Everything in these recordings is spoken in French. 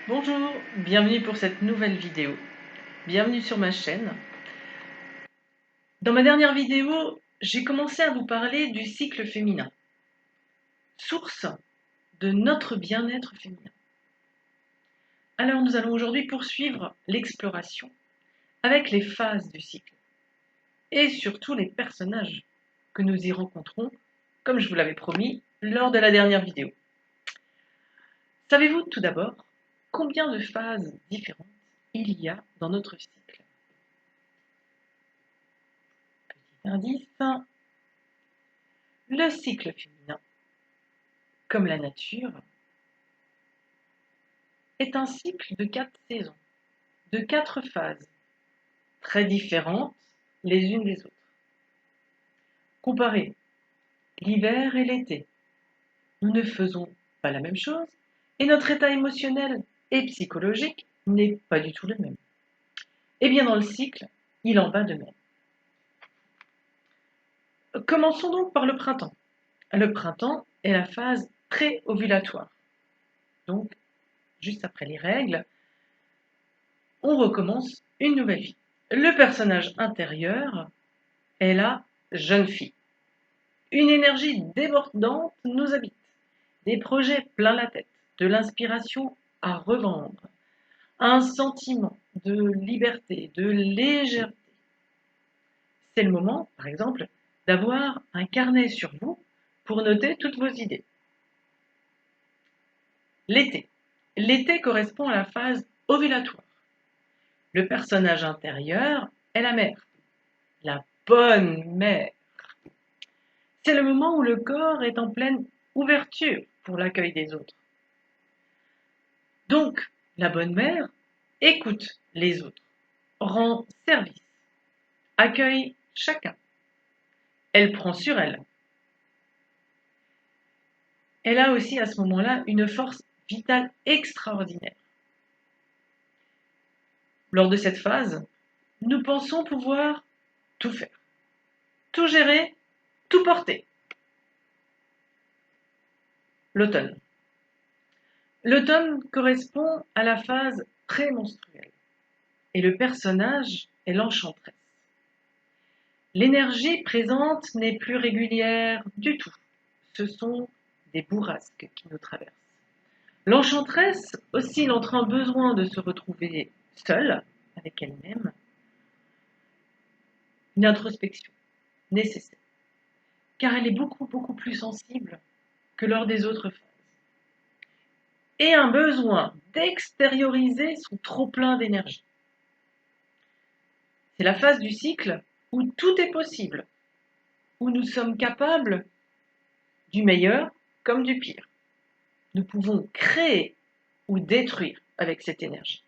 Bonjour, bienvenue pour cette nouvelle vidéo. Bienvenue sur ma chaîne. Dans ma dernière vidéo, j'ai commencé à vous parler du cycle féminin, source de notre bien-être féminin. Alors nous allons aujourd'hui poursuivre l'exploration avec les phases du cycle et surtout les personnages que nous y rencontrons, comme je vous l'avais promis lors de la dernière vidéo. Savez-vous tout d'abord combien de phases différentes il y a dans notre cycle? Petit indice, le cycle féminin, comme la nature, est un cycle de 4 saisons, de 4 phases, très différentes les unes des autres. Comparez l'hiver et l'été, nous ne faisons pas la même chose et notre état émotionnel et psychologique n'est pas du tout le même. Et bien dans le cycle, il en va de même. Commençons donc par le printemps. Le printemps est la phase pré-ovulatoire. Donc, juste après les règles, on recommence une nouvelle vie. Le personnage intérieur est la jeune fille. Une énergie débordante nous habite, des projets plein la tête, de l'inspiration à revendre, un sentiment de liberté, de légèreté. C'est le moment, par exemple, d'avoir un carnet sur vous pour noter toutes vos idées. L'été. L'été correspond à la phase ovulatoire. Le personnage intérieur est la mère, la bonne mère. C'est le moment où le corps est en pleine ouverture pour l'accueil des autres. Donc, la bonne mère écoute les autres, rend service, accueille chacun. Elle prend sur elle. Elle a aussi à ce moment-là une force vitale extraordinaire. Lors de cette phase, nous pensons pouvoir tout faire, tout gérer, tout porter. L'automne. L'automne correspond à la phase prémenstruelle et le personnage est l'enchanteresse. L'énergie présente n'est plus régulière du tout. Ce sont des bourrasques qui nous traversent. L'enchanteresse oscille entre un besoin de se retrouver seule avec elle-même, une introspection nécessaire, car elle est beaucoup plus sensible que lors des autres phases, et un besoin d'extérioriser son trop-plein d'énergie. C'est la phase du cycle où tout est possible, où nous sommes capables du meilleur comme du pire. Nous pouvons créer ou détruire avec cette énergie.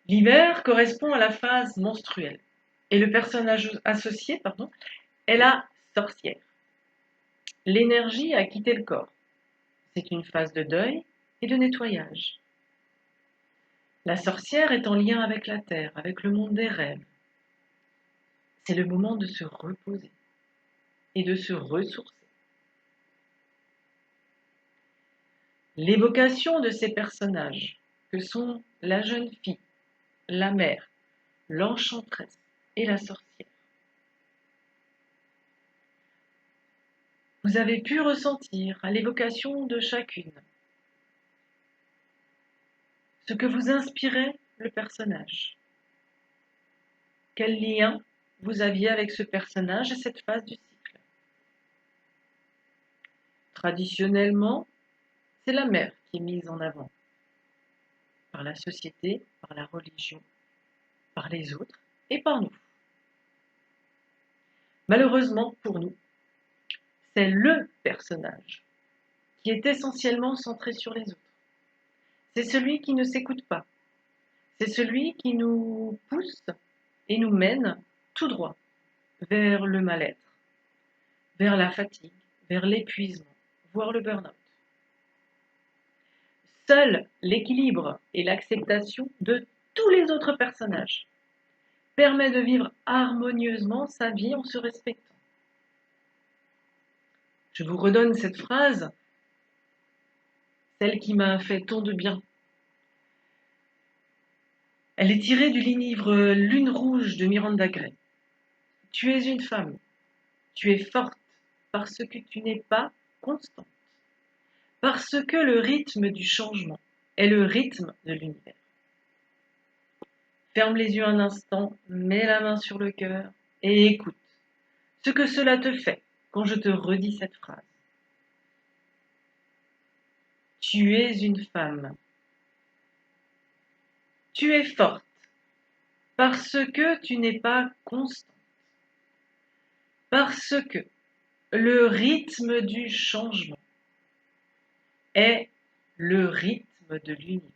L'hiver correspond à la phase menstruelle et le personnage associé est la sorcière. L'énergie a quitté le corps. C'est une phase de deuil et de nettoyage. La sorcière est en lien avec la terre, avec le monde des rêves. C'est le moment de se reposer et de se ressourcer. L'évocation de ces personnages, que sont la jeune fille, la mère, l'enchanteresse et la sorcière. Vous avez pu ressentir à l'évocation de chacune ce que vous inspirait le personnage. Quel lien vous aviez avec ce personnage et cette phase du cycle. Traditionnellement, c'est la mère qui est mise en avant par la société, par la religion, par les autres et par nous. Malheureusement pour nous, c'est le personnage qui est essentiellement centré sur les autres. C'est celui qui ne s'écoute pas. C'est celui qui nous pousse et nous mène tout droit vers le mal-être, vers la fatigue, vers l'épuisement, voire le burn-out. Seul l'équilibre et l'acceptation de tous les autres personnages permet de vivre harmonieusement sa vie en se respectant. Je vous redonne cette phrase. celle qui m'a fait tant de bien. Elle est tirée du livre Lune rouge de Miranda Gray. Tu es une femme, tu es forte parce que tu n'es pas constante, parce que le rythme du changement est le rythme de l'univers. Ferme les yeux un instant, mets la main sur le cœur et écoute ce que cela te fait quand je te redis cette phrase. Tu es une femme. Tu es forte parce que tu n'es pas constante, parce que le rythme du changement est le rythme de l'univers.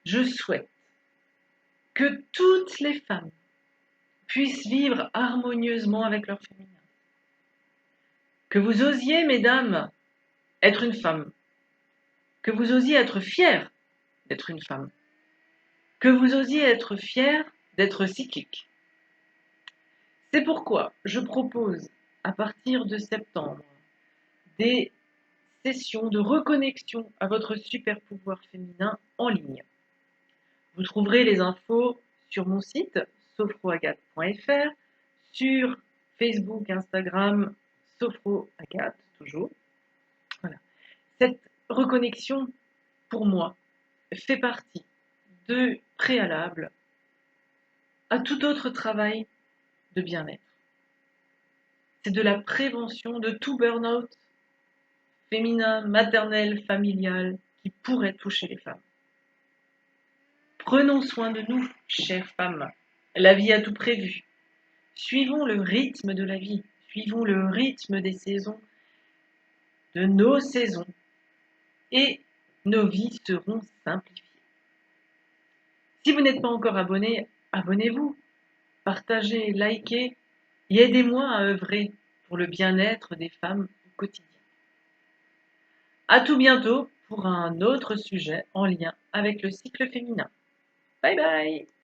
Je souhaite que toutes les femmes puissent vivre harmonieusement avec leur féminin. Que vous osiez, mesdames, être une femme. Que vous osiez être fière d'être une femme. Que vous osiez être fière d'être cyclique. C'est pourquoi je propose, à partir de septembre, des sessions de reconnexion à votre super pouvoir féminin en ligne. Vous trouverez les infos sur mon site sophroagathe.fr, sur Facebook, Instagram, sophroagathe, toujours. Voilà. Cette reconnexion, pour moi, fait partie de préalable à tout autre travail de bien-être. C'est de la prévention de tout burn-out féminin, maternel, familial qui pourrait toucher les femmes. Prenons soin de nous, chères femmes. La vie a tout prévu. Suivons le rythme de la vie, suivons le rythme des saisons, de nos saisons, et nos vies seront simplifiées. Si vous n'êtes pas encore abonné, abonnez-vous, partagez, likez et aidez-moi à œuvrer pour le bien-être des femmes au quotidien. À tout bientôt pour un autre sujet en lien avec le cycle féminin. Bye bye!